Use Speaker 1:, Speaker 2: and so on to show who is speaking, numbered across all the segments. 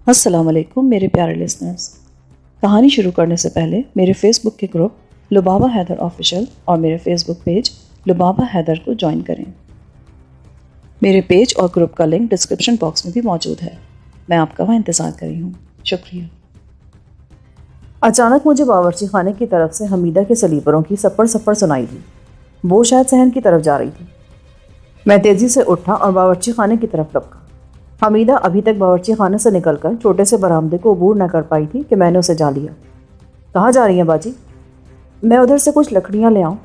Speaker 1: السلام علیکم میرے پیارے لسنرز. کہانی شروع کرنے سے پہلے میرے فیس بک کے گروپ لبابہ حیدر آفیشیل اور میرے فیس بک پیج لبابہ حیدر کو جوائن کریں. میرے پیج اور گروپ کا لنک ڈسکرپشن باکس میں بھی موجود ہے. میں آپ کا وہاں انتظار کر رہی ہوں. شکریہ.
Speaker 2: اچانک مجھے باورچی خانے کی طرف سے حمیدہ کے سلیپروں کی سپڑ سپڑ سنائی دی. وہ شاید صحن کی طرف جا رہی تھی. میں تیزی سے اٹھا اور باورچی خانے کی طرف لپکا. حمیدہ ابھی تک باورچی خانے سے نکل کر چھوٹے سے برآمدے کو عبور نہ کر پائی تھی کہ میں نے اسے جا لیا. کہاں جا رہی ہیں باجی؟ میں ادھر سے کچھ لکڑیاں لے آؤں،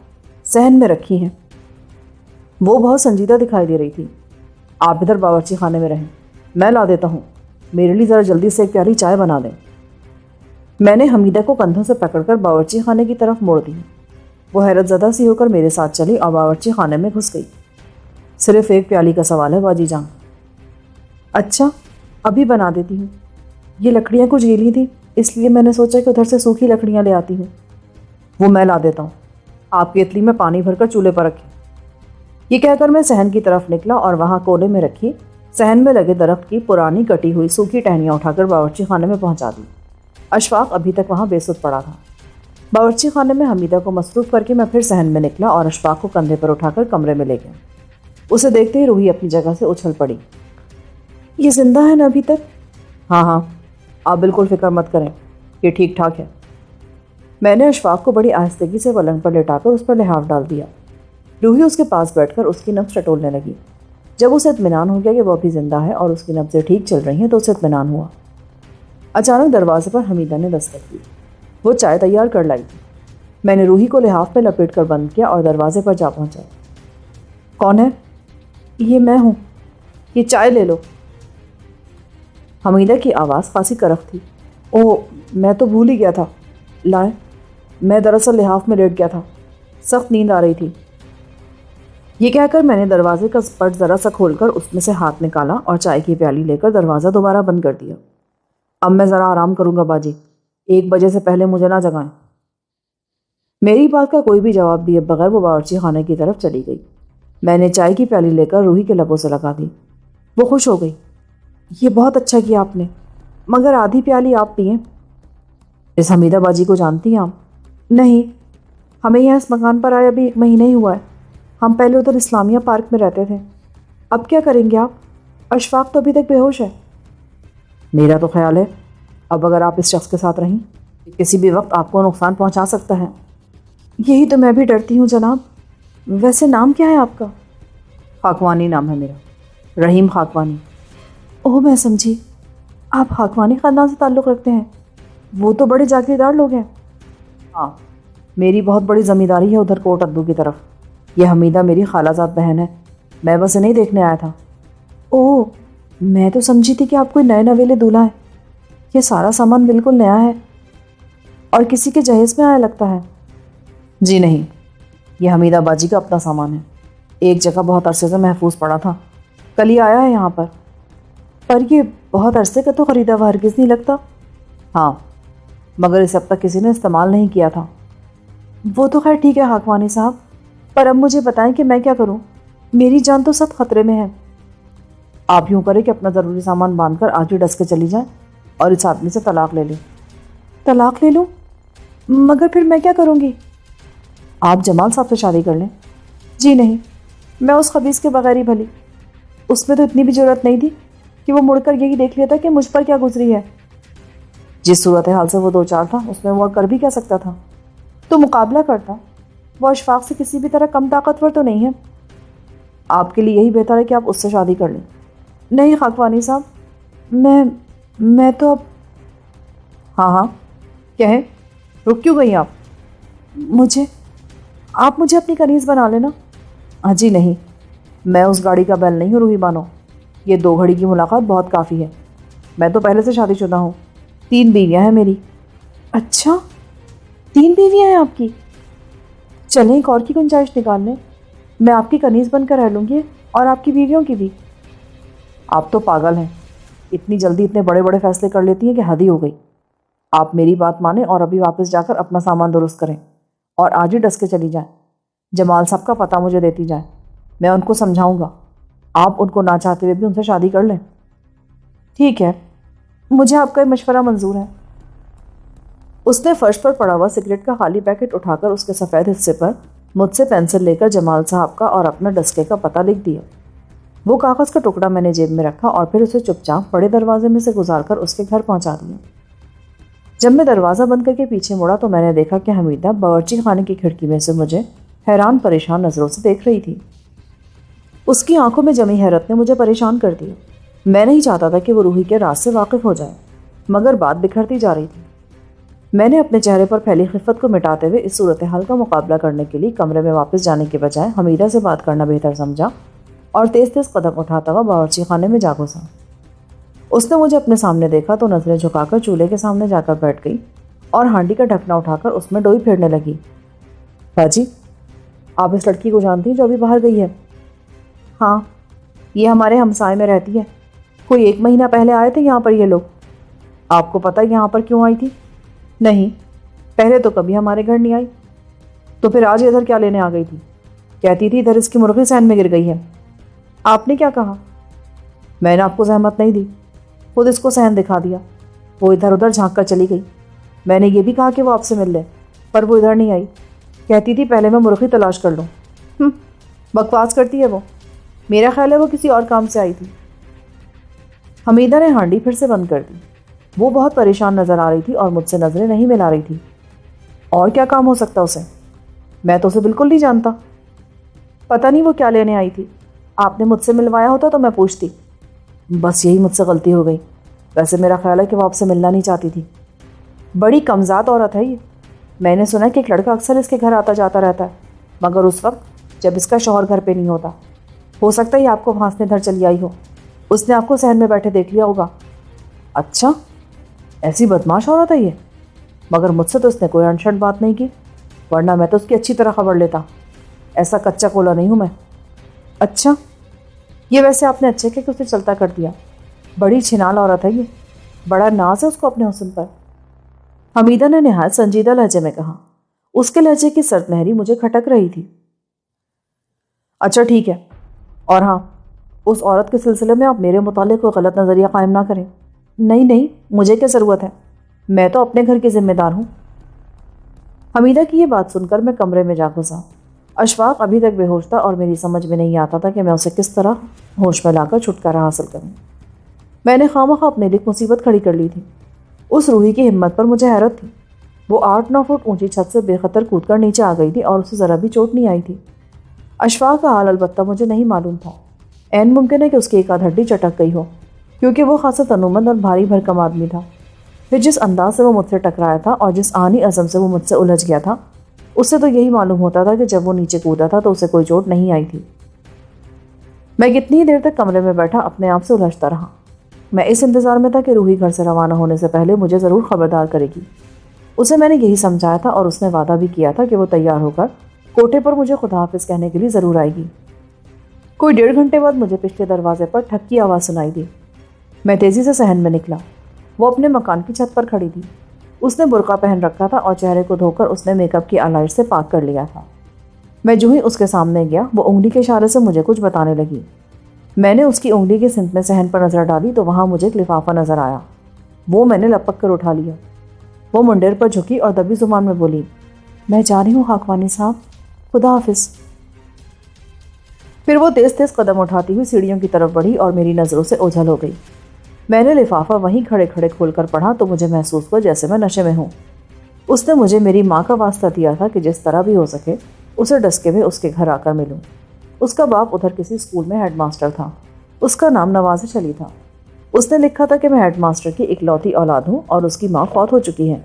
Speaker 2: صحن میں رکھی ہیں. وہ بہت سنجیدہ دکھائی دے رہی تھی. آپ ادھر باورچی خانے میں رہیں، میں لا دیتا ہوں. میرے لیے ذرا جلدی سے ایک پیالی چائے بنا دیں. میں نے حمیدہ کو کندھوں سے پکڑ کر باورچی خانے کی طرف موڑ دی. وہ حیرت زدہ سی ہو کر میرے ساتھ چلی اور باورچی خانے میں گھس گئی. صرف ایک پیالی کا سوال ہے باجی جان. اچھا، ابھی بنا دیتی ہوں. یہ لکڑیاں کچھ گیلی تھیں، اس لیے میں نے سوچا کہ ادھر سے سوکھی لکڑیاں لے آتی ہوں. وہ میں لا دیتا ہوں. آپ کیتلی میں پانی بھر کر چولہے پر رکھیں. یہ کہہ کر میں صحن کی طرف نکلا اور وہاں کونے میں رکھی صحن میں لگے درخت کی پرانی کٹی ہوئی سوکھی ٹہنیاں اٹھا کر باورچی خانے میں پہنچا دی. اشفاق ابھی تک وہاں بے سود پڑا تھا. باورچی خانے میں حمیدہ کو مصروف کر کے میں پھر صحن میں نکلا اور اشفاق کو کندھے پر اٹھا کر کمرے میں لے گیا. اسے دیکھتے ہی روحی اپنی جگہ سے اچھل پڑی. یہ زندہ ہے نا ابھی تک؟ ہاں، آپ بالکل فکر مت کریں، یہ ٹھیک ٹھاک ہے. میں نے اشفاق کو بڑی آہستگی سے پلنگ پر لٹا کر اس پر لحاف ڈال دیا. روحی اس کے پاس بیٹھ کر اس کی نبض ٹٹولنے لگی. جب اسے اطمینان ہو گیا کہ وہ ابھی زندہ ہے اور اس کی نبضیں ٹھیک چل رہی ہیں تو اسے اطمینان ہوا. اچانک دروازے پر حمیدہ نے دستک دی. وہ چائے تیار کر لائی تھی. میں نے روحی کو لحاف پہ لپیٹ کر بند کیا اور دروازے پر جا پہنچا. کون ہے؟ یہ میں ہوں. یہ چائے لے لو. حمیدہ کی آواز خاصی کرخ تھی. اوہ، میں تو بھول ہی گیا تھا. لائیں. میں دراصل لحاف میں لیٹ گیا تھا، سخت نیند آ رہی تھی. یہ کہہ کر میں نے دروازے کا پٹ ذرا سا کھول کر اس میں سے ہاتھ نکالا اور چائے کی پیالی لے کر دروازہ دوبارہ بند کر دیا. اب میں ذرا آرام کروں گا باجی، 1 بجے سے پہلے مجھے نہ جگائیں. میری بات کا کوئی بھی جواب دیے بغیر وہ باورچی خانے کی طرف چلی گئی. میں نے چائے کی پیالی لے کر روحی کے لبوں سے لگا دی. وہ خوش ہو گئی. یہ بہت اچھا کیا آپ نے، مگر آدھی پیالی آپ پئیں. اس حمیدہ باجی کو جانتی ہیں آپ؟ نہیں، ہمیں یہاں اس مکان پر آئے ابھی 1 مہینہ ہی ہوا ہے. ہم پہلے ادھر اسلامیہ پارک میں رہتے تھے. اب کیا کریں گے آپ؟ اشفاق تو ابھی تک بے ہوش ہے. میرا تو خیال ہے اب اگر آپ اس شخص کے ساتھ رہیں کسی بھی وقت آپ کو نقصان پہنچا سکتا ہے. یہی تو میں بھی ڈرتی ہوں جناب. ویسے نام کیا ہے آپ کا؟ خاکوانی نام ہے میرا، رحیم خاکوانی. اوہ، میں سمجھی، آپ خاکوانی خاندان سے تعلق رکھتے ہیں. وہ تو بڑے جاگیردار لوگ ہیں. ہاں، میری بہت بڑی زمینداری ہے ادھر کوٹ ادو کی طرف. یہ حمیدہ میری خالہ زاد بہن ہے. میں بس انہیں دیکھنے آیا تھا. اوہ، میں تو سمجھی تھی کہ آپ کوئی نئے نویلے دولہا ہے. یہ سارا سامان بالکل نیا ہے اور کسی کے جہیز میں آیا لگتا ہے. جی نہیں، یہ حمیدہ باجی کا اپنا سامان ہے. ایک جگہ بہت عرصے سے محفوظ پڑا تھا، کل ہی آیا ہے یہاں پر. پر یہ بہت عرصے کا تو خریدا ہوا ہرگز نہیں لگتا. ہاں، مگر اسے اب تک کسی نے استعمال نہیں کیا تھا. وہ تو خیر ٹھیک ہے خاکوانی صاحب، پر اب مجھے بتائیں کہ میں کیا کروں؟ میری جان تو سخت خطرے میں ہے. آپ یوں کریں کہ اپنا ضروری سامان باندھ کر آج ہی ڈس کے چلی جائیں اور اس آدمی سے طلاق لے لیں. طلاق لے لوں؟ مگر پھر میں کیا کروں گی؟ آپ جمال صاحب سے شادی کر لیں. جی نہیں، میں اس خبیث کے بغیر ہی بھلی. اس میں تو اتنی بھی ضرورت نہیں تھی کہ وہ مڑ کر یہی دیکھ لیتا کہ مجھ پر کیا گزری ہے. جس صورتحال سے وہ 2-4 تھا اس میں وہ کر بھی کیا سکتا تھا؟ تو مقابلہ کرتا. وہ اشفاق سے کسی بھی طرح کم طاقتور تو نہیں ہے. آپ کے لیے یہی بہتر ہے کہ آپ اس سے شادی کر لیں. نہیں خاکوانی صاحب، میں تو اب. ہاں کہیں، رک کیوں گئی آپ؟ آپ مجھے اپنی کنیز بنا لینا. ہاں جی نہیں، میں اس گاڑی کا بیل نہیں ہوں روحی بانو. یہ 2 گھڑی کی ملاقات بہت کافی ہے. میں تو پہلے سے شادی شدہ ہوں، 3 بیویاں ہیں میری. اچھا، 3 بیویاں ہیں آپ کی؟ چلیں ایک اور کی گنجائش نکال لیں. میں آپ کی کنیز بن کر رہ لوں گی اور آپ کی بیویوں کی بھی. آپ تو پاگل ہیں، اتنی جلدی اتنے بڑے بڑے فیصلے کر لیتی ہیں کہ حد ہی ہو گئی. آپ میری بات مانیں اور ابھی واپس جا کر اپنا سامان درست کریں اور آج ہی ڈس کے چلی جائیں. جمال صاحب کا پتہ مجھے دیتی جائیں، میں ان کو سمجھاؤں گا. آپ ان کو نہ چاہتے ہوئے بھی ان سے شادی کر لیں. ٹھیک ہے، مجھے آپ کا یہ مشورہ منظور ہے۔ اس نے فرش پر پڑا ہوا سگریٹ کا خالی پیکٹ اٹھا کر اس کے سفید حصے پر مجھ سے پینسل لے کر جمال صاحب کا اور اپنا ڈسکے کا پتہ لکھ دیا۔ وہ کاغذ کا ٹکڑا میں نے جیب میں رکھا اور پھر اسے چپ چاپ بڑے دروازے میں سے گزار کر اس کے گھر پہنچا دیا۔ جب میں دروازہ بند کر کے پیچھے مڑا تو میں نے دیکھا کہ حمیدہ باورچی خانے کی کھڑکی میں سے مجھے حیران پریشان نظروں سے دیکھ رہی تھی۔ اس کی آنکھوں میں جمی حیرت نے مجھے پریشان کر دیا۔ میں نہیں چاہتا تھا کہ وہ روحی کے راز سے واقف ہو جائے، مگر بات بکھرتی جا رہی تھی۔ میں نے اپنے چہرے پر پھیلی خفت کو مٹاتے ہوئے اس صورتحال کا مقابلہ کرنے کے لیے کمرے میں واپس جانے کے بجائے حمیدہ سے بات کرنا بہتر سمجھا اور تیز تیز قدم اٹھاتا ہوا باورچی خانے میں جا گھسا۔ اس نے مجھے اپنے سامنے دیکھا تو نظریں جھکا کر چولہے کے سامنے جا کر بیٹھ گئی اور ہانڈی کا ڈھکنا اٹھا کر اس میں ڈوئی پھیرنے لگی۔ باجی، آپ اس لڑکی کو جانتی ہیں جو ابھی باہر گئی ہے؟ ہاں، یہ ہمارے ہمسائے میں رہتی ہے۔ کوئی 1 مہینہ پہلے آئے تھے یہاں پر یہ لوگ۔ آپ کو پتہ یہاں پر کیوں آئی تھی؟ نہیں، پہلے تو کبھی ہمارے گھر نہیں آئی۔ تو پھر آج ادھر کیا لینے آ گئی تھی؟ کہتی تھی ادھر اس کی مرغی صحن میں گر گئی ہے۔ آپ نے کیا کہا؟ میں نے آپ کو زحمت نہیں دی، خود اس کو صحن دکھا دیا۔ وہ ادھر ادھر جھانک کر چلی گئی۔ میں نے یہ بھی کہا کہ وہ آپ سے مل لے، پر وہ ادھر نہیں آئی۔ کہتی تھی پہلے میں مرغی تلاش کر لوں۔ بکواس کرتی ہے وہ، میرا خیال ہے وہ کسی اور کام سے آئی تھی۔ حمیدہ نے ہانڈی پھر سے بند کر دی۔ وہ بہت پریشان نظر آ رہی تھی اور مجھ سے نظریں نہیں ملا رہی تھی۔ اور کیا کام ہو سکتا اسے؟ میں تو اسے بالکل نہیں جانتا۔ پتہ نہیں وہ کیا لینے آئی تھی۔ آپ نے مجھ سے ملوایا ہوتا تو میں پوچھتی۔ بس یہی مجھ سے غلطی ہو گئی۔ ویسے میرا خیال ہے کہ وہ آپ سے ملنا نہیں چاہتی تھی۔ بڑی کمزاد عورت ہے یہ۔ میں نے سنا کہ ایک لڑکا اکثر اس کے گھر آتا جاتا رہتا ہے، مگر اس وقت جب اس کا شوہر گھر پہ نہیں ہوتا۔ ہو سکتا ہے یہ آپ کو بھانسنے ادھر چلی آئی ہو۔ اس نے آپ کو صحن میں بیٹھے دیکھ لیا ہوگا۔ اچھا، ایسی بدماش عورت ہے یہ؟ مگر مجھ سے تو اس نے کوئی انشٹ بات نہیں کی، ورنہ میں تو اس کی اچھی طرح خبر لیتا۔ ایسا کچا کولا نہیں ہوں میں۔ اچھا، یہ ویسے آپ نے اچھے کہ اسے چلتا کر دیا۔ بڑی چھنال عورت ہے یہ، بڑا ناز ہے اس کو اپنے حسن پر۔ حمیدہ نے نہایت سنجیدہ لہجے میں کہا۔ اس کے لہجے کی سرد مہری مجھے کھٹک رہی تھی۔ اچھا ٹھیک ہے، اور ہاں، اس عورت کے سلسلے میں آپ میرے متعلق کوئی غلط نظریہ قائم نہ کریں۔ نہیں، مجھے کیا ضرورت ہے، میں تو اپنے گھر کی ذمہ دار ہوں۔ حمیدہ کی یہ بات سن کر میں کمرے میں جا گھسا۔ اشفاق ابھی تک بے ہوش تھا اور میری سمجھ میں نہیں آتا تھا کہ میں اسے کس طرح ہوش میں لا کر چھٹکارا حاصل کروں۔ میں نے خواہ اپنے لیے مصیبت کھڑی کر لی تھی۔ اس روحی کی ہمت پر مجھے حیرت تھی۔ وہ 8-9 فٹ اونچی چھت سے بے خطر کود کر نیچے آ گئی تھی اور اسے ذرا بھی چوٹ نہیں آئی تھی۔ اشفاق کا حال البتہ مجھے نہیں معلوم تھا۔ عین ممکن ہے کہ اس کی ایک آدھ ہڈی چٹک گئی ہو، کیونکہ وہ خاصا تنومند اور بھاری بھرکم آدمی تھا۔ پھر جس انداز سے وہ مجھ سے ٹکرایا تھا اور جس آہنی عزم سے وہ مجھ سے الجھ گیا تھا، اس سے تو یہی معلوم ہوتا تھا کہ جب وہ نیچے کودا تھا تو اسے کوئی چوٹ نہیں آئی تھی۔ میں کتنی دیر تک کمرے میں بیٹھا اپنے آپ سے الجھتا رہا۔ میں اس انتظار میں تھا کہ روحی گھر سے روانہ ہونے سے پہلے مجھے ضرور خبردار کرے گی۔ اسے میں نے یہی سمجھایا تھا اور اس نے وعدہ بھی کیا تھا کہ وہ تیار ہو کر کوٹے پر مجھے خدا حافظ کہنے کے لیے ضرور آئے گی۔ کوئی 1.5 گھنٹے بعد مجھے پچھلے دروازے پر ٹھک کی آواز سنائی دی۔ میں تیزی سے صحن میں نکلا۔ وہ اپنے مکان کی چھت پر کھڑی تھی۔ اس نے برقع پہن رکھا تھا اور چہرے کو دھو کر اس نے میک اپ کی آلائش سے پاک کر لیا تھا۔ میں جو ہی اس کے سامنے گیا وہ انگلی کے اشارے سے مجھے کچھ بتانے لگی۔ میں نے اس کی انگلی کے سمت میں صحن پر نظر ڈالی تو وہاں مجھے ایک لفافہ نظر آیا۔ وہ میں نے لپک کر اٹھا لیا۔ وہ منڈیر پر جھکی اور دبی زبان میں بولی، میں جا رہی ہوں خاکوانی صاحب، خدا حافظ۔ پھر وہ تیز تیز قدم اٹھاتی ہوئی سیڑھیوں کی طرف بڑھی اور میری نظروں سے اوجھل ہو گئی۔ میں نے لفافہ وہیں کھڑے کھڑے کھول کر پڑھا تو مجھے محسوس ہوا جیسے میں نشے میں ہوں۔ اس نے مجھے میری ماں کا واسطہ دیا تھا کہ جس طرح بھی ہو سکے اسے ڈسکے میں اس کے گھر آ کر ملوں۔ اس کا باپ ادھر کسی اسکول میں ہیڈ ماسٹر تھا۔ اس کا نام نواز علی تھا۔ اس نے لکھا تھا کہ میں ہیڈ ماسٹر کی اکلوتی اولاد ہوں اور اس کی ماں فوت ہو چکی ہے۔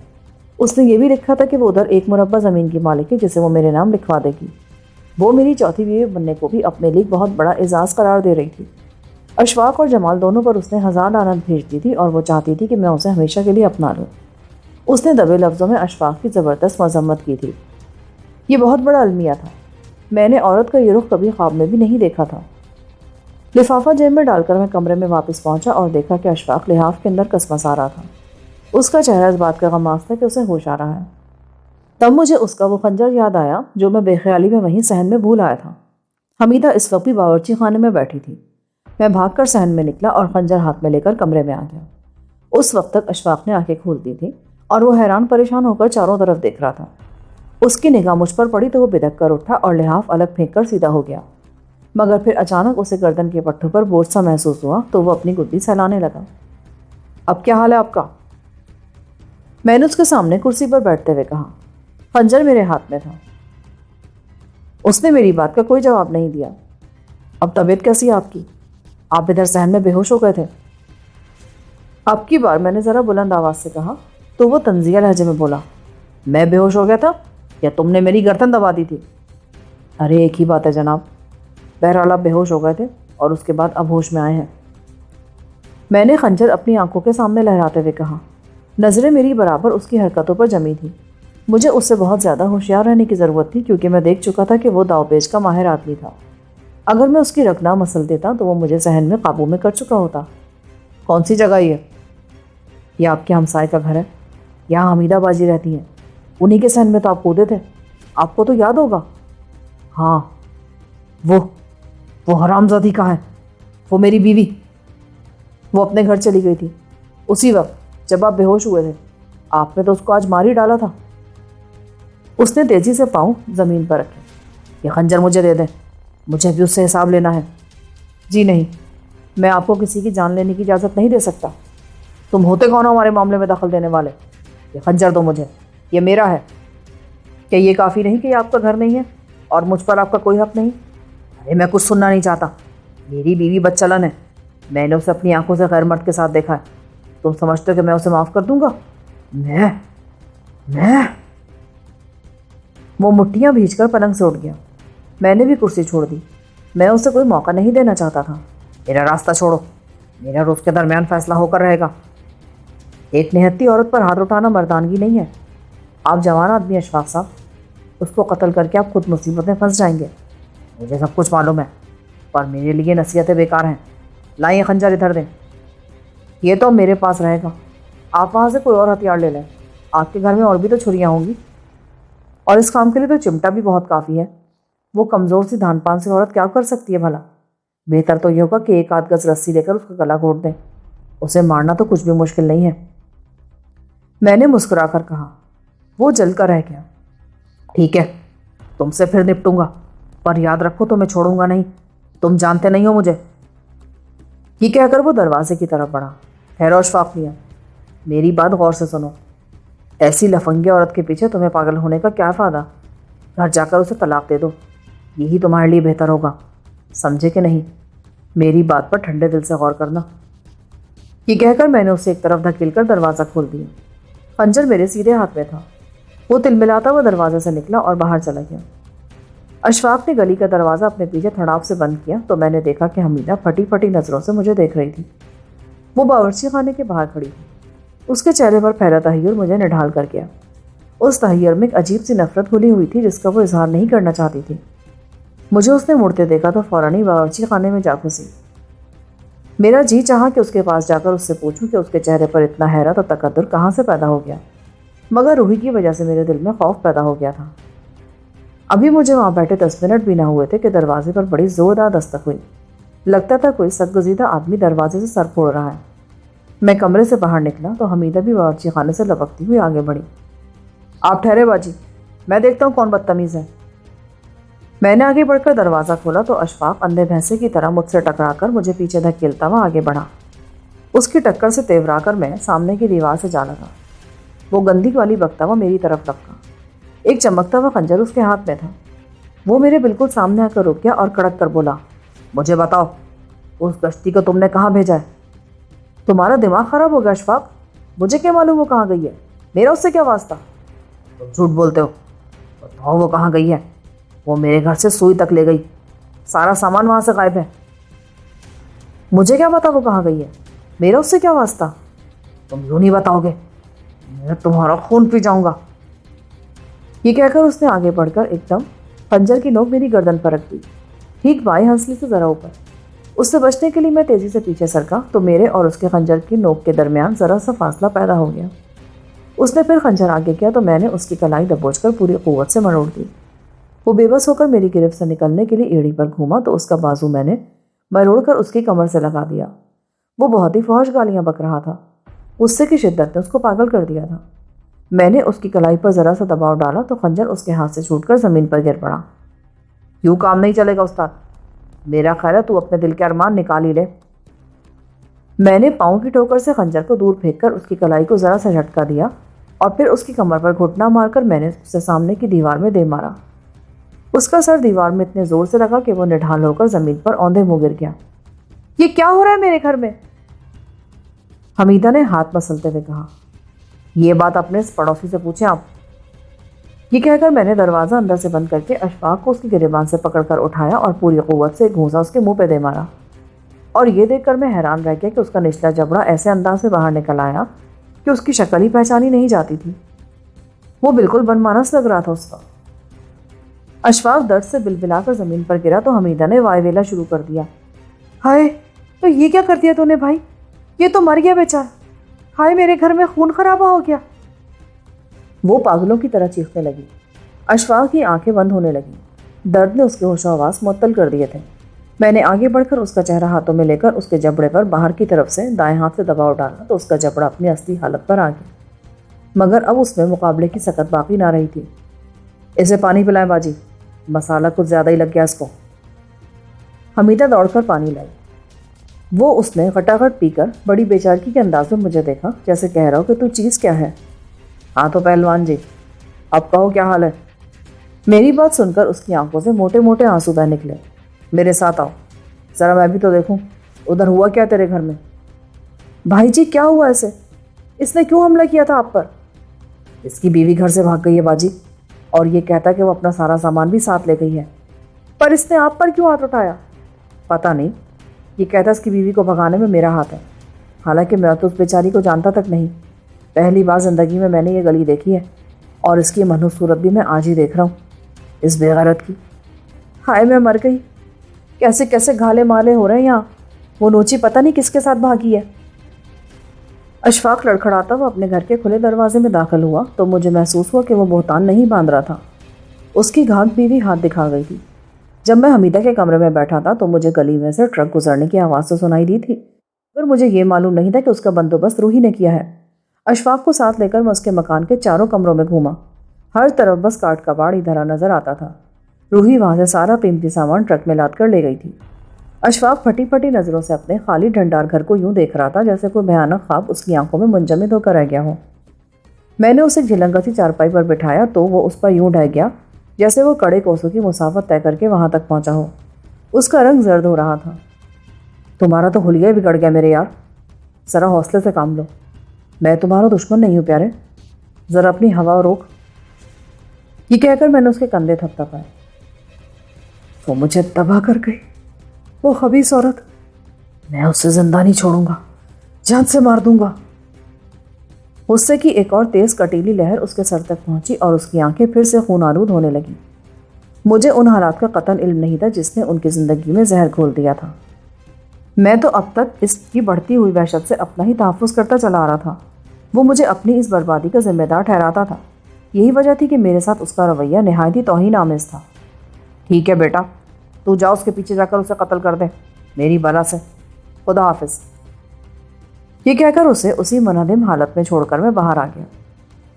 Speaker 2: اس نے یہ بھی لکھا تھا کہ وہ ادھر 1 مربع زمین کی مالک ہے جسے وہ میرے نام لکھوا دے گی۔ وہ میری چوتھی بیوی بننے کو بھی اپنے لیے بہت بڑا اعزاز قرار دے رہی تھی۔ اشفاق اور جمال دونوں پر اس نے 1000 لعنت بھیج دی تھی اور وہ چاہتی تھی کہ میں اسے ہمیشہ کے لیے اپنا لوں۔ اس نے دبے لفظوں میں اشفاق کی زبردست مذمت کی تھی۔ یہ بہت بڑا المیہ تھا۔ میں نے عورت کا یہ رخ کبھی خواب میں بھی نہیں دیکھا تھا۔ لفافہ جیب میں ڈال کر میں کمرے میں واپس پہنچا اور دیکھا کہ اشفاق لحاف کے اندر کسمس آ رہا تھا۔ اس کا چہرہ اس بات کا غماز تھا کہ اسے ہوش آ رہا ہے۔ تب مجھے اس کا وہ خنجر یاد آیا جو میں بے خیالی میں وہیں صحن میں بھول آیا تھا۔ حمیدہ اس وقت بھی باورچی خانے میں بیٹھی تھی۔ میں بھاگ کر صحن میں نکلا اور خنجر ہاتھ میں لے کر کمرے میں آ گیا۔ اس وقت تک اشفاق نے آنکھیں کھول دی تھی اور وہ حیران پریشان ہو کر چاروں طرف دیکھ رہا تھا۔ اس کی نگاہ مجھ پر پڑی تو وہ بدک کر اٹھا اور لحاف الگ پھینک کر سیدھا ہو گیا، مگر پھر اچانک اسے گردن کے پٹھوں پر بوجھ سا محسوس ہوا تو وہ اپنی گدی سہلانے لگا۔ اب کیا حال ہے آپ کا؟ میں نے اس کے سامنے کرسی پر بیٹھتے ہوئے کہا۔ خنجر میرے ہاتھ میں تھا۔ اس نے میری بات کا کوئی جواب نہیں دیا۔ اب طبیعت کیسی ہے آپ کی؟ آپ ادھر صحن میں بے ہوش ہو گئے تھے۔ اب کی بار میں نے ذرا بلند آواز سے کہا تو وہ طنزیہ لہجے میں بولا، میں بے ہوش ہو گیا تھا یا تم نے میری گردن دبا دی تھی؟ ارے ایک ہی بات ہے جناب۔ بہرحال آپ بے ہوش ہو گئے تھے اور اس کے بعد اب ہوش میں آئے ہیں۔ میں نے خنجر اپنی آنکھوں کے سامنے لہراتے ہوئے کہا۔ نظریں میری برابر اس کی حرکتوں پر جمی تھی۔ مجھے اس سے بہت زیادہ ہوشیار رہنے کی ضرورت تھی کیونکہ میں دیکھ چکا تھا کہ وہ داؤ پیچ کا ماہر آدمی تھا۔ اگر میں اس کی رکنا مسل دیتا تو وہ مجھے صحن میں قابو میں کر چکا ہوتا۔ کون سی جگہ یہ آپ کے ہمسائے کا گھر ہے، یہاں حمیدہ باجی رہتی ہیں، انہی کے صحن میں تو آپ کودے تھے، آپ کو تو یاد ہوگا۔ ہاں، وہ حرامزادی کہاں ہے؟ وہ میری بیوی، وہ اپنے گھر چلی گئی تھی اسی وقت جب آپ بے ہوش ہوئے تھے۔ آپ نے تو اس کو آج مار ہی ڈالا تھا۔ اس نے تیزی سے پاؤں زمین پر رکھے۔ یہ خنجر مجھے دے دیں، مجھے بھی اس سے حساب لینا ہے۔ جی نہیں، میں آپ کو کسی کی جان لینے کی اجازت نہیں دے سکتا۔ تم ہوتے کون ہو ہمارے معاملے میں دخل دینے والے؟ یہ خنجر دو مجھے، یہ میرا ہے۔ کہ یہ کافی نہیں کہ یہ آپ کا گھر نہیں ہے اور مجھ پر آپ کا کوئی حق نہیں؟ ارے میں کچھ سننا نہیں چاہتا۔ میری بیوی بدچلن ہے، میں نے اسے اپنی آنکھوں سے غیر مرد کے ساتھ دیکھا ہے۔ تم سمجھتے ہو کہ میں اسے معاف کر دوں گا؟ میں وہ مٹھیاں بھیج کر پلنگ سے اٹھ گیا۔ میں نے بھی کرسی چھوڑ دی۔ میں اسے کوئی موقع نہیں دینا چاہتا تھا۔ میرا راستہ چھوڑو، میرا اور اس کے درمیان فیصلہ ہو کر رہے گا۔ ایک نہتی عورت پر ہاتھ اٹھانا مردانگی نہیں ہے۔ آپ جوان آدمی اشفاق صاحب، اس کو قتل کر کے آپ خود مصیبت میں پھنس جائیں گے۔ مجھے سب کچھ معلوم ہے، پر میرے لیے نصیحتیں بیکار ہیں۔ لائیں یہ خنجر ادھر دیں۔ یہ تو میرے پاس رہے گا، آپ وہاں سے کوئی اور ہتھیار لے لیں۔ آپ کے گھر میں اور بھی تو چھریاں ہوں گی، اور اس کام کے لیے تو چمٹا بھی بہت کافی ہے۔ وہ کمزور سی دھان پان سے عورت کیا کر سکتی ہے بھلا؟ بہتر تو یہ ہوگا کہ ایک آدھ گز رسی لے کر اس کا گلا گھونٹ دیں۔ اسے مارنا تو کچھ بھی مشکل نہیں ہے۔ میں نے مسکرا کر کہا۔ وہ جل کر رہ گیا۔ ٹھیک ہے، تم سے پھر نپٹوں گا، پر یاد رکھو تو میں چھوڑوں گا نہیں، تم جانتے نہیں ہو مجھے۔ یہ کہہ کر وہ دروازے کی طرف بڑھا۔ ٹھہرو اشفاق میاں، میری بات غور سے سنو۔ ایسی لفنگی عورت کے پیچھے تمہیں پاگل ہونے کا کیا فائدہ؟ گھر جا کر اسے طلاق دے دو، یہی تمہارے لیے بہتر ہوگا، سمجھے کہ نہیں؟ میری بات پر ٹھنڈے دل سے غور کرنا۔ یہ کہہ کر میں نے اسے ایک طرف دھکیل کر دروازہ کھول دیا۔ خنجر میرے سیدھے ہاتھ میں تھا۔ وہ تلملاتا ہوا دروازے سے نکلا اور باہر چلا گیا۔ اشفاق نے گلی کا دروازہ اپنے پیچھے تھڑاپ سے بند کیا تو میں نے دیکھا کہ حمیدہ پھٹی پھٹی نظروں سے مجھے دیکھ رہی تھی۔ وہ باورچی خانے کے باہر کھڑی تھی۔ اس کے چہرے پر پھیلا تحیر مجھے نڈھال کر گیا۔ اس تحیر میں ایک عجیب سی نفرت گھلی ہوئی تھی جس کا وہ اظہار نہیں کرنا چاہتی تھی۔ مجھے اس نے مڑتے دیکھا تو فوراً ہی باورچی خانے میں جا گھسی۔ میرا جی چاہا کہ اس کے پاس جا کر اس سے پوچھوں کہ اس کے چہرے پر اتنا حیرت اور تقدر کہاں سے پیدا ہو گیا، مگر روحی کی وجہ سے میرے دل میں خوف پیدا ہو گیا تھا۔ ابھی مجھے وہاں بیٹھے 10 منٹ بھی نہ ہوئے تھے کہ دروازے پر بڑی زوردار دستک ہوئی۔ لگتا تھا کوئی سرگزیدہ آدمی دروازے سے سر پھوڑ رہا ہے۔ میں کمرے سے باہر نکلا تو حمیدہ بھی باورچی خانے سے لپکتی ہوئی آگے بڑھی۔ آپ ٹھہرے باجی، میں دیکھتا ہوں کون بدتمیز ہے۔ میں نے آگے بڑھ کر دروازہ کھولا تو اشفاق اندھے بھینسے کی طرح مجھ سے ٹکرا کر مجھے پیچھے دھکیلتا ہوا آگے بڑھا۔ اس کی ٹکر سے تیورا کر میں سامنے کی دیوار سے جا لگا۔ وہ گندی والی بکتا ہوا میری طرف لپکا۔ ایک چمکتا ہوا خنجر اس کے ہاتھ میں تھا۔ وہ میرے بالکل سامنے آ کر رک گیا اور کڑک کر بولا، مجھے بتاؤ اس گشتی کو تم نے کہاں بھیجا ہے؟ تمہارا دماغ خراب ہو گیا اشفاق، مجھے کیا معلوم وہ کہاں گئی ہے؟ میرا اس سے کیا واسطہ؟ تم جھوٹ بولتے ہو، بتاؤ وہ کہاں گئی ہے؟ وہ میرے گھر سے سوئی تک لے گئی، سارا سامان وہاں سے غائب ہے۔ مجھے کیا پتا وہ کہاں گئی ہے؟ میرا اس سے کیا واسطہ؟ تم یوں نہیں بتاؤ گے، میں تمہارا خون پی جاؤں گا۔ یہ کہہ کر اس نے آگے بڑھ کر ایک دم خنجر کی نوک میری گردن پر رکھ دی، ٹھیک بائیں ہنسلی سے ذرا اوپر۔ اس سے بچنے کے لیے میں تیزی سے پیچھے سرکا تو میرے اور اس کے خنجر کی نوک کے درمیان ذرا سا فاصلہ پیدا ہو گیا۔ اس نے پھر خنجر آگے کیا تو میں نے اس کی کلائی دبوچ کر پوری قوت سے مروڑ دی۔ وہ بے بس ہو کر میری گرفت سے نکلنے کے لیے ایڑی پر گھوما تو اس کا بازو میں نے مروڑ کر اس کی کمر سے لگا دیا۔ وہ بہت ہی فحش گالیاں بک رہا تھا۔ غصے کی شدت نے اس کو پاگل کر دیا تھا۔ میں نے اس کی کلائی پر ذرا سا دباؤ ڈالا تو خنجر اس کے ہاتھ سے چھوٹ کر زمین پر گر پڑا۔ یوں کام نہیں چلے گا استاد، میرا خیال ہے تو اپنے دل کے ارمان نکال ہی لے۔ میں نے پاؤں کی ٹھوکر سے خنجر کو دور پھینک کر اس کی کلائی کو ذرا سا جھٹکا دیا اور پھر اس کی کمر پر گھٹنا مار کر میں نے اسے سامنے کی دیوار میں دے مارا۔ اس کا سر دیوار میں اتنے زور سے لگا کہ وہ نڈھال ہو کر زمین پر اوندھے منہ گر گیا۔ یہ کیا ہو رہا ہے میرے گھر میں؟ حمیدہ نے ہاتھ مسلتے ہوئے کہا۔ یہ بات اپنے اس پڑوسی سے پوچھیں آپ۔ یہ کہہ کر میں نے دروازہ اندر سے بند کر کے اشفاق کو اس کی گریبان سے پکڑ کر اٹھایا اور پوری قوت سے ایک گھونسا اس کے منہ پہ دے مارا، اور یہ دیکھ کر میں حیران رہ گیا کہ اس کا نچلا جبڑا ایسے انداز سے باہر نکل آیا کہ اس کی شکل ہی پہچانی نہیں جاتی تھی۔ وہ بالکل بنمانس لگ رہا تھا اس وقت۔ اشفاق درد سے بلبلا کر زمین پر گرا تو حمیدہ نے وائے ویلا شروع کر دیا۔ ہائے، تو یہ کیا کر دیا تو نے بھائی؟ یہ تو مر گیا بیچارہ۔ ہائے، میرے گھر میں خون خرابہ ہو گیا۔ وہ پاگلوں کی طرح چیخنے لگی۔ اشفاق کی آنکھیں بند ہونے لگیں۔ درد نے اس کے ہوش و حواس معطل کر دیے تھے۔ میں نے آگے بڑھ کر اس کا چہرہ ہاتھوں میں لے کر اس کے جبڑے پر باہر کی طرف سے دائیں ہاتھ سے دباؤ ڈالا تو اس کا جبڑا اپنی اصلی حالت پر آ گیا، مگر اب اس میں مقابلے کی سکت باقی نہ رہی تھی۔ اسے پانی پلائیں باجی، مسالہ کچھ زیادہ ہی لگ گیا اس کو۔ حمیدہ دوڑ کر پانی لائی۔ وہ اس نے غٹاغٹ پی کر بڑی بےچارگی کے انداز میں مجھے دیکھا، جیسے کہہ رہا ہو کہ تو چیز کیا ہے؟ ہاں تو پہلوان جی، اب کہو کیا حال ہے؟ میری بات سن کر اس کی آنکھوں سے موٹے موٹے آنسو بہ نکلے۔ میرے ساتھ آؤ، ذرا میں بھی تو دیکھوں ادھر ہوا کیا تیرے گھر میں۔ بھائی جی کیا ہوا ایسے؟ اس نے کیوں حملہ کیا تھا آپ پر؟ اس کی بیوی گھر سے بھاگ گئی ہے باجی، اور یہ کہتا کہ وہ اپنا سارا سامان بھی ساتھ لے گئی ہے۔ پر اس نے آپ پر کیوں ہاتھ اٹھایا؟ پتہ نہیں، یہ کہتا اس کی بیوی کو بھگانے میں میرا ہاتھ ہے، حالانکہ میں تو اس بیچاری کو جانتا تک نہیں۔ پہلی بار زندگی میں نے یہ گلی دیکھی ہے، اور اس کی منحوس صورت بھی میں آج ہی دیکھ رہا ہوں، اس بے غیرت کی۔ ہائے میں مر گئی، کیسے کیسے گھالے مالے ہو رہے ہیں یہاں۔ وہ نوچی پتہ نہیں کس کے ساتھ بھاگی ہے۔ اشفاق لڑکھڑاتا وہ اپنے گھر کے کھلے دروازے میں داخل ہوا تو مجھے محسوس ہوا کہ وہ بہتان نہیں باندھ رہا تھا۔ اس کی گھاگ بیوی ہاتھ دکھا گئی تھی۔ جب میں حمیدہ کے کمرے میں بیٹھا تھا تو مجھے گلی میں سے ٹرک گزرنے کی آواز تو سنائی دی تھی، مگر مجھے یہ معلوم نہیں تھا کہ اس کا بندوبست روحی نے کیا ہے۔ اشفاق کو ساتھ لے کر میں اس کے مکان کے چاروں کمروں میں گھوما۔ ہر طرف بس کاٹ کباڑ ہی دھرا نظر آتا تھا۔ روحی وہاں سے سارا قیمتی سامان ٹرک میں لاد کر لے گئی تھی۔ اشفاق پھٹی پھٹی نظروں سے اپنے خالی ڈھنڈار گھر کو یوں دیکھ رہا تھا جیسے کوئی بھیانک خواب اس کی آنکھوں میں منجمد ہو کر رہ گیا ہو۔ میں نے اسے جھلنگا سی چارپائی پر بٹھایا تو وہ اس پر یوں ڈھہ گیا جیسے وہ کڑے کوسوں کی مسافت طے کر کے وہاں تک پہنچا ہو۔ اس کا رنگ زرد ہو رہا تھا۔ تمہارا تو حلیہ بگڑ گیا میرے یار، ذرا حوصلے سے کام لو۔ میں تمہارا دشمن نہیں ہوں پیارے، ذرا اپنی ہوا روک۔ یہ کہہ کر میں نے اس کے کندھے تھپ تھپائے۔ وہ مجھے تباہ کر گئی، وہ خبیث عورت۔ میں اسے زندہ نہیں چھوڑوں گا، جان سے مار دوں گا۔ غصے کی ایک اور تیز کٹیلی لہر اس کے سر تک پہنچی اور اس کی آنکھیں پھر سے خون آلود ہونے لگیں۔ مجھے ان حالات کا قطعاً علم نہیں تھا جس نے ان کی زندگی میں زہر گھول دیا تھا۔ میں تو اب تک اس کی بڑھتی ہوئی وحشت سے اپنا ہی تحفظ کرتا چلا آ رہا تھا۔ وہ مجھے اپنی اس بربادی کا ذمہ دار ٹھہراتا تھا۔ یہی وجہ تھی کہ میرے ساتھ اس کا رویہ نہایت ہی توہین آمیز تھا۔ ٹھیک ہے بیٹا، تو جاؤ اس کے پیچھے جا کر اسے قتل کر دے، میری بلا سے۔ خدا حافظ۔ یہ کہہ کر اسے اسی منہدم حالت میں چھوڑ کر میں باہر آ گیا۔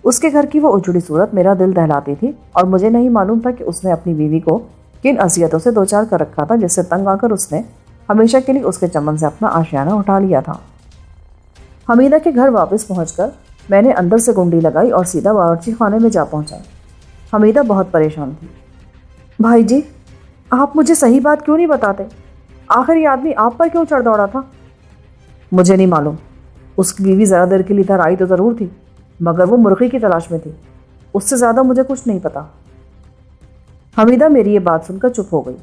Speaker 2: اس کے گھر کی وہ اجڑی صورت میرا دل دہلاتی تھی، اور مجھے نہیں معلوم تھا کہ اس نے اپنی بیوی کو کن اذیتوں سے دوچار کر رکھا تھا جس سے تنگ آ کر اس نے ہمیشہ کے لیے اس کے چمن سے اپنا آشیانہ اٹھا لیا تھا۔ حمیدہ کے گھر واپس پہنچ کر میں نے اندر سے کنڈی لگائی اور سیدھا باورچی خانے میں جا پہنچا۔ حمیدہ بہت پریشان تھی۔ بھائی جی، آپ مجھے صحیح بات کیوں نہیں بتاتے؟ آخر یہ آدمی آپ پر کیوں چڑھ دوڑا تھا؟ مجھے نہیں معلوم، اس کی بیوی ذرا دیر کے لیے ادھر آئی تو ضرور تھی، مگر وہ مرغی کی تلاش میں تھی، اس سے زیادہ مجھے کچھ نہیں پتا۔ حمیدہ میری یہ بات سن کر چپ ہو گئی،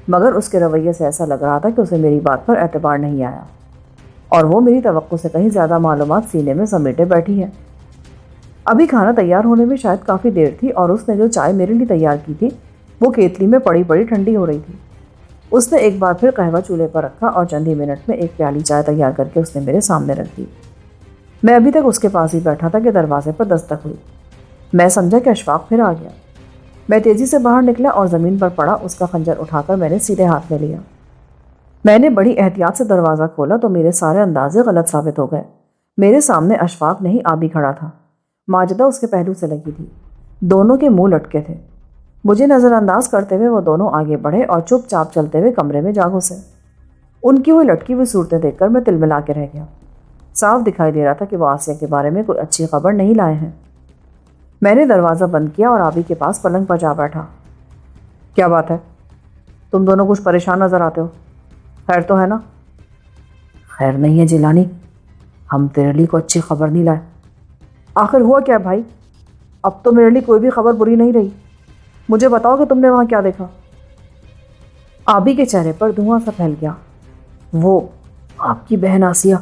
Speaker 2: مگر اس کے رویے سے ایسا لگ رہا تھا کہ اسے میری بات پر اعتبار نہیں آیا، اور وہ میری توقع سے کہیں زیادہ معلومات سینے میں سمیٹے بیٹھی ہے۔ ابھی کھانا تیار ہونے میں شاید کافی دیر تھی، اور اس نے جو چائے میرے لیے تیار کی تھی وہ کیتلی میں پڑی پڑی ٹھنڈی ہو رہی تھی۔ اس نے ایک بار پھر قہوہ چولہے پر رکھا اور چند ہی منٹ میں ایک پیالی چائے تیار کر کے اس نے میرے سامنے رکھ دی۔ میں ابھی تک اس کے پاس ہی بیٹھا تھا کہ دروازے پر دستک ہوئی۔ میں سمجھا کہ اشفاق پھر آ گیا۔ میں تیزی سے باہر نکلا اور زمین پر پڑا اس کا خنجر اٹھا کر میں نے سیدھے ہاتھ میں لیا۔ میں نے بڑی احتیاط سے دروازہ کھولا تو میرے سارے اندازے غلط ثابت ہو گئے۔ میرے سامنے اشفاق نہیں آبی کھڑا تھا، ماجدہ اس کے پہلو سے لگی تھی، دونوں کے منہ لٹکے تھے۔ مجھے نظر انداز کرتے ہوئے وہ دونوں آگے بڑھے اور چپ چاپ چلتے ہوئے کمرے میں جا گھسے۔ ان کی وہ لٹکی ہوئی صورتیں دیکھ کر میں تلملا کے رہ گیا۔ صاف دکھائی دے رہا تھا کہ وہ آسیہ کے بارے میں کوئی اچھی خبر نہیں لائے ہیں۔ میں نے دروازہ بند کیا اور آبی کے پاس پلنگ پر جا بیٹھا۔ کیا بات ہے؟ تم دونوں کچھ پریشان نظر آتے ہو، خیر تو ہے نا؟ خیر نہیں ہے جیلانی، ہم تیرے لیے کوئی اچھی خبر نہیں لائے۔ آخر ہوا کیا بھائی؟ اب تو میرے لیے کوئی بھی خبر بری نہیں رہی، مجھے بتاؤ کہ تم نے وہاں کیا دیکھا؟ آبی کے چہرے پر دھواں سا پھیل گیا۔ وہ آپ کی بہن آسیہ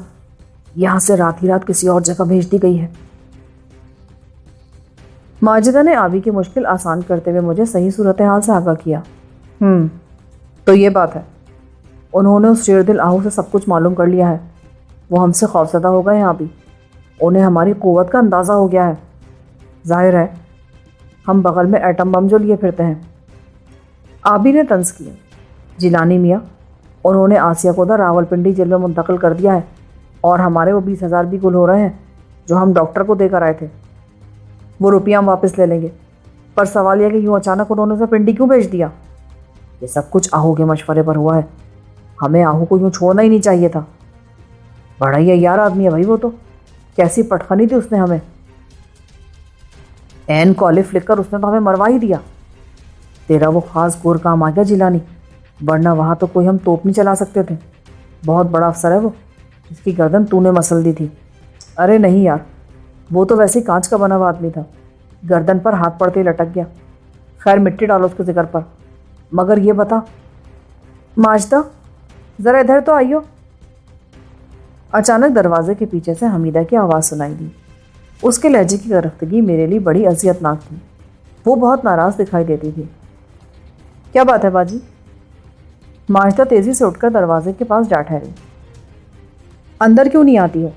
Speaker 2: یہاں سے رات ہی رات کسی اور جگہ بھیج دی گئی ہے۔ ماجدہ نے آبی کی مشکل آسان کرتے ہوئے مجھے صحیح صورتحال سے آگاہ کیا۔ تو یہ بات ہے، انہوں نے اس شیر دل آہو سے سب کچھ معلوم کر لیا ہے۔ وہ ہم سے خوفزدہ ہو گئے ہیں آبی، انہیں ہماری قوت کا اندازہ ہو گیا ہے۔ ظاہر ہے ہم بغل میں ایٹم بم جو لیے پھرتے ہیں۔ آبی نے طنز کیا۔ جیلانی میاں، انہوں نے آسیہ کو راول پنڈی جیل میں منتقل کر دیا ہے اور ہمارے وہ 20,000 بھی گل ہو رہے ہیں جو ہم ڈاکٹر کو دے کر آئے تھے۔ وہ روپیہ ہم واپس لے لیں گے، پر سوال یہ کہ یوں اچانک انہوں نے اسے پنڈی کیوں بھیج دیا؟ یہ سب کچھ آہو کے مشورے پر ہوا ہے، ہمیں آہو کو یوں چھوڑنا ہی نہیں چاہیے تھا۔ بڑا ہی یار آدمی ہے بھائی وہ تو، کیسی پٹخنی تھی اس نے ہمیں، این کالف لکھ کر اس نے تو ہمیں مروا ہی دیا۔ تیرا وہ خاص گور کام آ گیا جیلانی، ورنہ وہاں تو کوئی ہم توپ نہیں چلا سکتے تھے۔ بہت بڑا افسر ہے وہ، جس کی گردن تو نے مسل دی تھی۔ ارے نہیں یار، وہ تو ویسے کانچ کا بنا ہوا آدمی تھا، گردن پر ہاتھ پڑتے ہی لٹک گیا۔ خیر مٹی ڈالو اس کے ذکر پر، مگر یہ بتا ماجدہ ذرا ادھر تو آئیو۔ اچانک دروازے کے پیچھے سے حمیدہ کی آواز سنائی دی۔ اس کے لہجے کی گرفتگی میرے لیے بڑی اذیت ناک تھی، وہ بہت ناراض دکھائی دیتی تھی۔ کیا بات ہے باجی؟ ماجدہ تیزی سے اٹھ کر دروازے کے پاس جا ٹھہری۔ اندر کیوں نہیں آتی ہو؟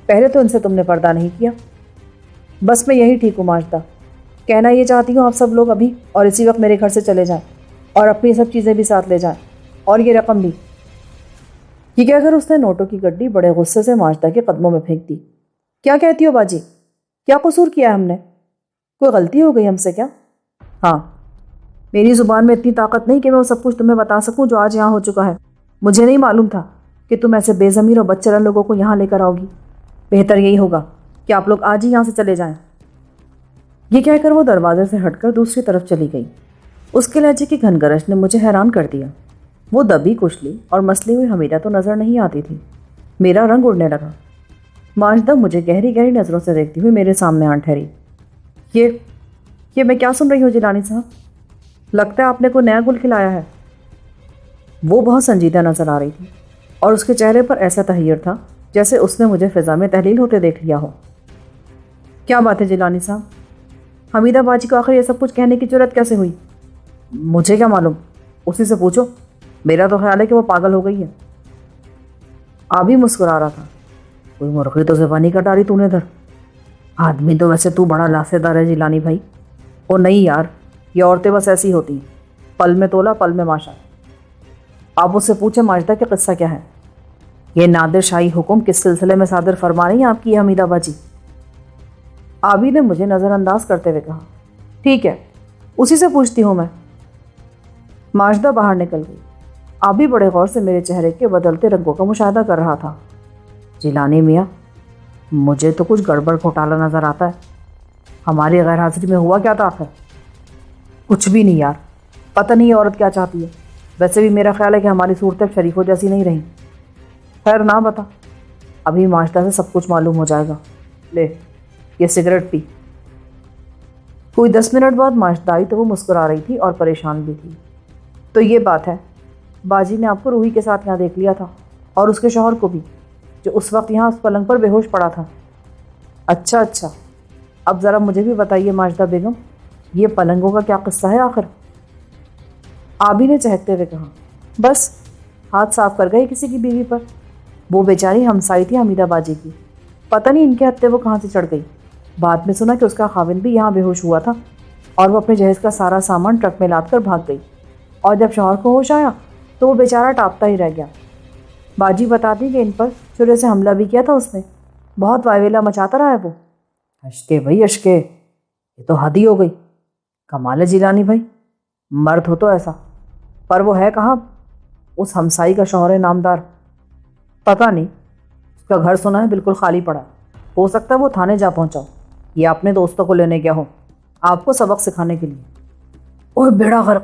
Speaker 2: پہلے تو ان سے تم نے پردہ نہیں کیا۔ بس میں یہی ٹھیک ہوں ماجدہ، کہنا یہ چاہتی ہوں آپ سب لوگ ابھی اور اسی وقت میرے گھر سے چلے جائیں اور اپنی سب چیزیں بھی ساتھ لے جائیں، اور یہ رقم بھی۔ یہ کہہ کر اس نے نوٹوں کی گڈی بڑے غصے سے ماجدہ کے قدموں میں پھینک دی۔ کیا کہتی ہو باجی؟ کیا قصور کیا ہم نے؟ کوئی غلطی ہو گئی ہم سے کیا؟ ہاں، میری زبان میں اتنی طاقت نہیں کہ میں وہ سب کچھ تمہیں بتا سکوں جو آج یہاں ہو چکا ہے۔ مجھے نہیں معلوم تھا کہ تم ایسے بے ضمیر اور بدچلن لوگوں کو یہاں لے کر آؤ گی۔ بہتر یہی ہوگا کہ آپ لوگ آج ہی یہاں سے چلے جائیں۔ یہ کہہ کر وہ دروازے سے ہٹ کر دوسری طرف چلی گئی۔ اس کے لہجے کی گھنگرش نے مجھے حیران کر دیا۔ وہ دبی کچلی اور مسلی ہوئی حمیدہ تو نظر نہیں آتی تھی۔ میرا رنگ اڑنے لگا۔ ماجدہ مجھے گہری گہری نظروں سے دیکھتی ہوئی میرے سامنے آن ٹھہری۔ یہ میں کیا سن رہی ہوں جیلانی صاحب؟ لگتا ہے آپ نے کوئی نیا گل کھلایا ہے۔ وہ بہت سنجیدہ نظر آ رہی تھی اور اس کے چہرے پر ایسا تحیر تھا جیسے اس نے مجھے فضا میں تحلیل ہوتے دیکھ لیا ہو۔ کیا بات ہے جیلانی صاحب؟ حمیدہ باجی کو آخر یہ سب کچھ کہنے کی جرأت کیسے ہوئی؟ مجھے کیا معلوم، اسی سے پوچھو، میرا تو خیال ہے کہ وہ پاگل ہو گئی ہے۔ آبی مسکرا رہا تھا۔ کوئی مرغی تو زبانی کر ڈالی تو نے ادھر۔ آدمی تو ویسے تو بڑا لاسے دار ہے جیلانی بھائی۔ او نہیں یار، یہ عورتیں بس ایسی ہوتی ہیں، پل میں تولا پل میں ماشا۔ آپ اس سے پوچھیں ماجدہ کہ قصہ کیا ہے، یہ نادر شاہی حکم کس سلسلے میں صادر فرما رہی ہیں آپ کی یہ حمیدہ باجی؟ آبی نے مجھے نظر انداز کرتے ہوئے کہا۔ ٹھیک ہے، اسی سے پوچھتی ہوں میں۔ ماجدہ باہر نکل گئی۔ آبی بڑے غور سے میرے چہرے کے بدلتے رنگوں کا مشاہدہ کر رہا تھا۔ جیلانی میاں، مجھے تو کچھ گڑبڑ گھوٹالہ نظر آتا ہے۔ ہماری غیر حاضری میں ہوا کیا تھا آخر؟ کچھ بھی نہیں یار، پتہ نہیں یہ عورت کیا چاہتی ہے۔ ویسے بھی میرا خیال ہے کہ ہماری صورتیں شریفوں جیسی نہیں رہیں۔ خیر نہ بتا، ابھی ماجدہ سے سب کچھ معلوم ہو جائے گا۔ لے یہ سگریٹ پی۔ کوئی 10 منٹ بعد ماجدہ آئی تو وہ مسکرا رہی تھی اور پریشان بھی تھی۔ تو یہ بات ہے، باجی نے آپ کو روحی کے ساتھ یہاں دیکھ لیا تھا اور اس کے شوہر کو بھی، جو اس وقت یہاں اس پلنگ پر بے ہوش پڑا تھا۔ اچھا، اب ذرا مجھے بھی بتائیے ماجدہ بیگم، یہ پلنگوں کا کیا قصہ ہے آخر؟ آبی نے چہکتے ہوئے کہا۔ بس ہاتھ صاف کر گئی کسی کی بیوی پر۔ وہ بیچاری ہمسائی تھی حمیدہ باجی کی، پتہ نہیں ان کے ہتھے وہ کہاں سے چڑھ گئی۔ بعد میں سنا کہ اس کا خاوند بھی یہاں بے ہوش ہوا تھا اور وہ اپنے جہیز کا سارا سامان ٹرک میں لاد کر بھاگ گئی، اور جب شوہر کو ہوش آیا تو وہ بیچارہ ٹاپتا ہی رہ گیا۔ باجی بتاتی کہ ان پر چرے سے حملہ بھی کیا تھا اس نے، بہت وائویلا مچاتا رہا ہے وہ. اشکے بھائی اشکے, یہ تو حد ہی ہو گئی. کمال ہے جیلانی بھائی, مرد ہو تو ایسا. پر وہ ہے کہاں اس ہمسائی کا شوہر نامدار؟ پتہ نہیں, اس کا گھر سنا ہے بالکل خالی پڑا. ہو سکتا ہے وہ تھانے جا پہنچا ہو یا اپنے دوستوں کو لینے گیا ہو آپ کو سبق سکھانے کے لیے. اوہ بیڑا غرق,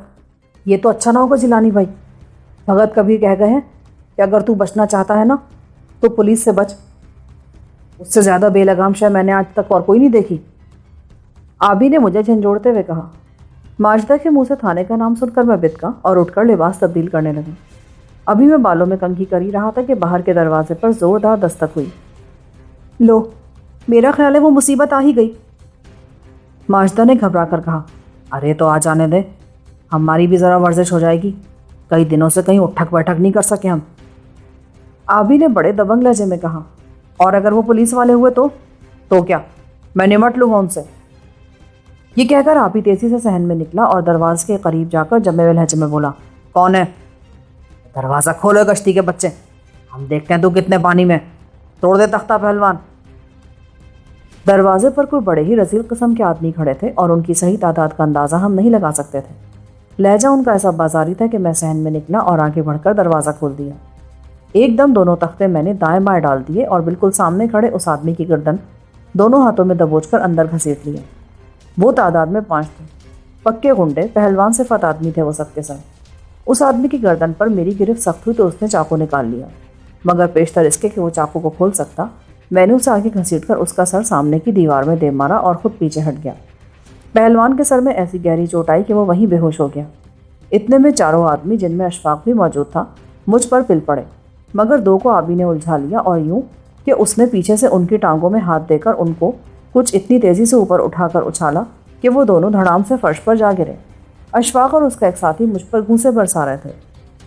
Speaker 2: یہ تو اچھا نہ ہوگا جیلانی بھائی. بھگت کبھی کہہ گئے ہیں کہ اگر تو بچنا چاہتا ہے نا تو پولیس سے بچ. اس سے زیادہ بے لگام شے میں نے آج تک اور کوئی نہیں دیکھی. آبی نے مجھے جھنجھوڑتے ہوئے کہا. ماجدہ کے منہ سے تھانے کا نام سن کر میں بتکا اور اٹھ کر لباس تبدیل کرنے لگا. ابھی میں بالوں میں کنگھی کر ہی رہا تھا کہ باہر کے دروازے پر زوردار دستک ہوئی. لو, میرا خیال ہے وہ مصیبت آ ہی گئی. ماجدہ نے گھبرا کر کہا. ارے تو آ جانے دے, ہماری بھی ذرا ورزش ہو جائے گی. کئی دنوں سے کہیں اٹھک بیٹھک نہیں کر سکے ہم. آبی نے بڑے دبنگ لہجے میں کہا. اور اگر وہ پولیس والے ہوئے تو کیا, میں نمٹ لوں گا ان سے. یہ کہہ کر آبی تیزی سے صحن میں نکلا اور دروازے کے قریب جا کر جمے ہوئے لہجے میں بولا. کون ہے؟ دروازہ کھولو کشتی کے بچے, ہم دیکھتے ہیں تو کتنے پانی میں. توڑ دے تختہ پہلوان. دروازے پر کوئی بڑے ہی رزیل قسم کے آدمی کھڑے تھے اور ان کی صحیح تعداد کا اندازہ ہم نہیں لگا سکتے تھے. لہجہ ان کا ایسا بازاری تھا کہ میں صحن میں نکلا اور آگے بڑھ کر دروازہ کھول دیا. ایک دم دونوں تختے میں نے دائیں بائیں ڈال دیے اور بالکل سامنے کھڑے اس آدمی کی گردن دونوں ہاتھوں میں دبوچ کر اندر گھسیٹ لیا. وہ تعداد میں 5 تھے. پکے گنڈے, پہلوان صفت آدمی تھے وہ سب کے سب. اس آدمی کی گردن پر میری گرفت سخت ہوئی تو اس نے چاقو نکال لیا, مگر پیشتر اس کے کہ وہ چاقو کو کھول سکتا, میں نے اسے آگے گھسیٹ کر اس کا سر سامنے کی دیوار میں دے مارا اور خود پیچھے ہٹ گیا. پہلوان کے سر میں ایسی گہری چوٹ آئی کہ وہ وہیں بے ہوش ہو گیا. اتنے میں چاروں آدمی, جن میں اشفاق بھی موجود تھا, مجھ پر پل پڑے, مگر 2 کو آبی نے الجھا لیا اور یوں کہ اس نے پیچھے سے ان کی ٹانگوں میں ہاتھ دے کر ان کو کچھ اتنی تیزی سے اوپر اٹھا کر اچھالا کہ وہ دونوں دھڑام سے فرش پر جا گرے. اشفاق اور اس کا ایک ساتھی مجھ پر گھونسے برسا رہے تھے.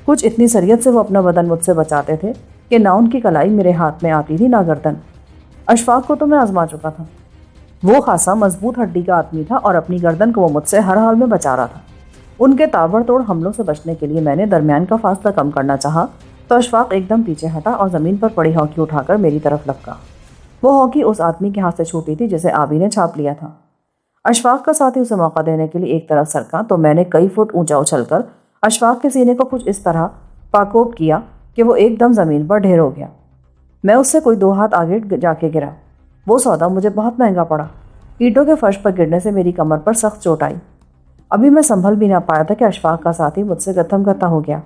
Speaker 2: کچھ اتنی سریت سے وہ اپنا بدن مجھ سے بچاتے تھے کہ نہ ان کی کلائی میرے ہاتھ میں آتی تھی نہ گردن. اشفاق کو تو میں آزما چکا تھا. وہ خاصا مضبوط ہڈی کا آدمی تھا اور اپنی گردن کو وہ مجھ سے ہر حال میں بچا رہا تھا. ان کے تابڑ توڑ حملوں سے بچنے کے لیے میں نے درمیان کا فاصلہ کم کرنا چاہا تو اشفاق ایک دم پیچھے ہٹا اور زمین پر پڑی ہاکی اٹھا کر میری طرف لپکا. وہ ہاکی اس آدمی کے ہاتھ سے چھوٹی تھی جسے آبی نے چھاپ لیا تھا. اشفاق کا ساتھی اسے موقع دینے کے لیے ایک طرف سرکا تو میں نے کئی فٹ اونچا اچھل کر اشفاق کے سینے کو کچھ اس طرح پاکوب کیا کہ وہ ایک دم زمین پر ڈھیر ہو گیا. میں اس سے کوئی 2 ہاتھ آگے جا کے گرا. وہ سودا مجھے بہت مہنگا پڑا. اینٹوں کے فرش پر گرنے سے میری کمر پر سخت چوٹ آئی. ابھی میں سنبھل بھی نہ پایا تھا کہ اشفاق کا ساتھی مجھ سے گتھم گتھا ہو گیا.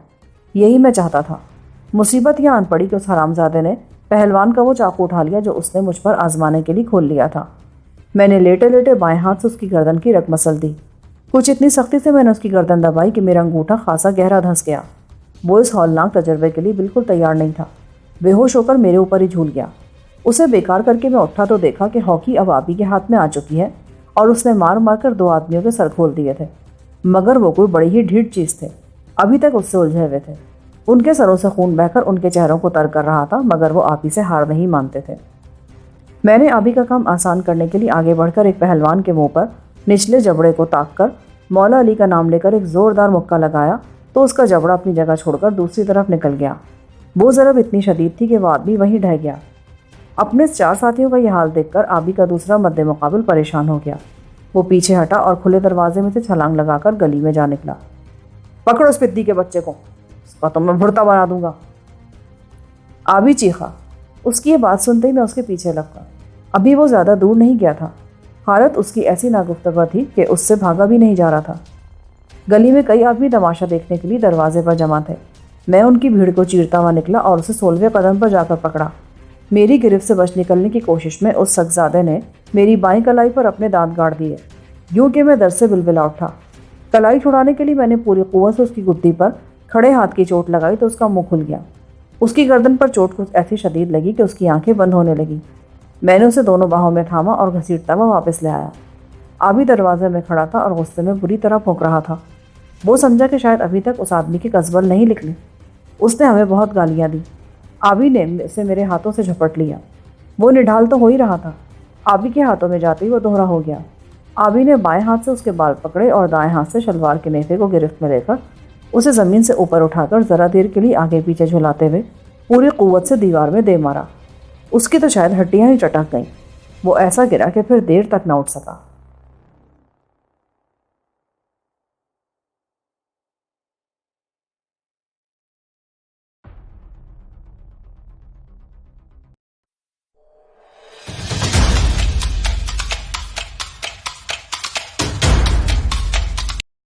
Speaker 2: یہی میں چاہتا تھا. مصیبت یہ آن پڑی کہ اس حرامزادے نے پہلوان کا وہ چاقو اٹھا لیا جو اس نے مجھ پر آزمانے کے لیے کھول لیا تھا. میں نے لیٹے لیٹے بائیں ہاتھ سے اس کی گردن کی رگ مسل دی. کچھ اتنی سختی سے میں نے اس کی گردن دبائی کہ میرا انگوٹھا خاصا گہرا دھنس گیا. وہ اس ہولناک تجربے کے لیے بالکل تیار نہیں تھا. بے ہوش ہو کر میرے اوپر ہی جھول گیا. اسے بیکار کر کے میں اٹھا تو دیکھا کہ ہاکی اب آبی کے ہاتھ میں آ چکی ہے اور اس نے مار مار کر 2 آدمیوں کے سر کھول دیے تھے. مگر وہ کوئی بڑی ہی ڈھیٹ چیز تھے. ابھی تک اس سے الجھے ہوئے تھے. ان کے سروں سے خون بہہ کر ان کے چہروں کو تر کر رہا تھا, مگر وہ آبی سے ہار نہیں مانتے تھے. میں نے آبی کا کام آسان کرنے کے لیے آگے بڑھ کر ایک پہلوان کے منہ پر نچلے جبڑے کو تاک کر مولا علی کا نام لے کر ایک زوردار مکہ لگایا تو اس کا جبڑا اپنی جگہ چھوڑ کر دوسری طرف نکل گیا. وہ ضرب اتنی شدید تھی کہ وہ آدمی وہیں ڈھہ گیا. اپنے 4 ساتھیوں کا یہ حال دیکھ کر آبی کا دوسرا مد مقابل پریشان ہو گیا. وہ پیچھے ہٹا اور کھلے دروازے میں سے چھلانگ لگا کر گلی میں جا نکلا. پکڑو اس پتی کے بچے کو, اس کا تو میں بھرتا بنا دوں گا. آبی چیخا. اس کی یہ بات سنتے ہی میں اس کے پیچھے لپکا. ابھی وہ زیادہ دور نہیں گیا تھا. حالت اس کی ایسی ناگفتگو تھی کہ اس سے بھاگا بھی نہیں جا رہا تھا. گلی میں کئی آدمی تماشا دیکھنے کے لیے دروازے پر جمع تھے. میں ان کی بھیڑ کو چیرتا ہوا نکلا اور اسے 16ویں قدم پر جا کر پکڑا. میری گرفت سے بچ نکلنے کی کوشش میں اس سگزادے نے میری بائیں کلائی پر اپنے دانت گاڑ دیے. یوں کہ میں درد سے بلبلا اٹھا. کلائی چھڑانے کے لیے میں نے پوری قوت سے اس کی گدی پر کھڑے ہاتھ کی چوٹ لگائی تو اس کا منہ کھل گیا. اس کی گردن پر چوٹ کچھ ایسی شدید لگی کہ اس کی آنکھیں بند ہونے لگیں. میں نے اسے دونوں باہوں میں تھاما اور گھسیٹتا ہوا واپس لے آیا. آبی دروازے میں کھڑا تھا اور غصے میں بری طرح پھونک رہا تھا. وہ سمجھا کہ شاید ابھی تک اس آدمی کے قصبل نہیں نکلے. اس نے ہمیں بہت گالیاں دی. آبی نے اسے میرے ہاتھوں سے جھپٹ لیا. وہ نڈھال تو ہو ہی رہا تھا. آبی کے ہاتھوں میں جاتے ہی وہ دوہرا ہو گیا. آبی نے بائیں ہاتھ سے اس کے بال پکڑے اور دائیں ہاتھ سے شلوار کے نیفے کو گرفت میں لے کر اسے زمین سے اوپر اٹھا کر ذرا دیر کے لیے آگے پیچھے جھلاتے ہوئے پوری قوت سے دیوار میں دے مارا. اس کی تو شاید ہڈیاں ہی چٹک گئیں، وہ ایسا گرا کہ پھر دیر تک نہ اٹھ سکا۔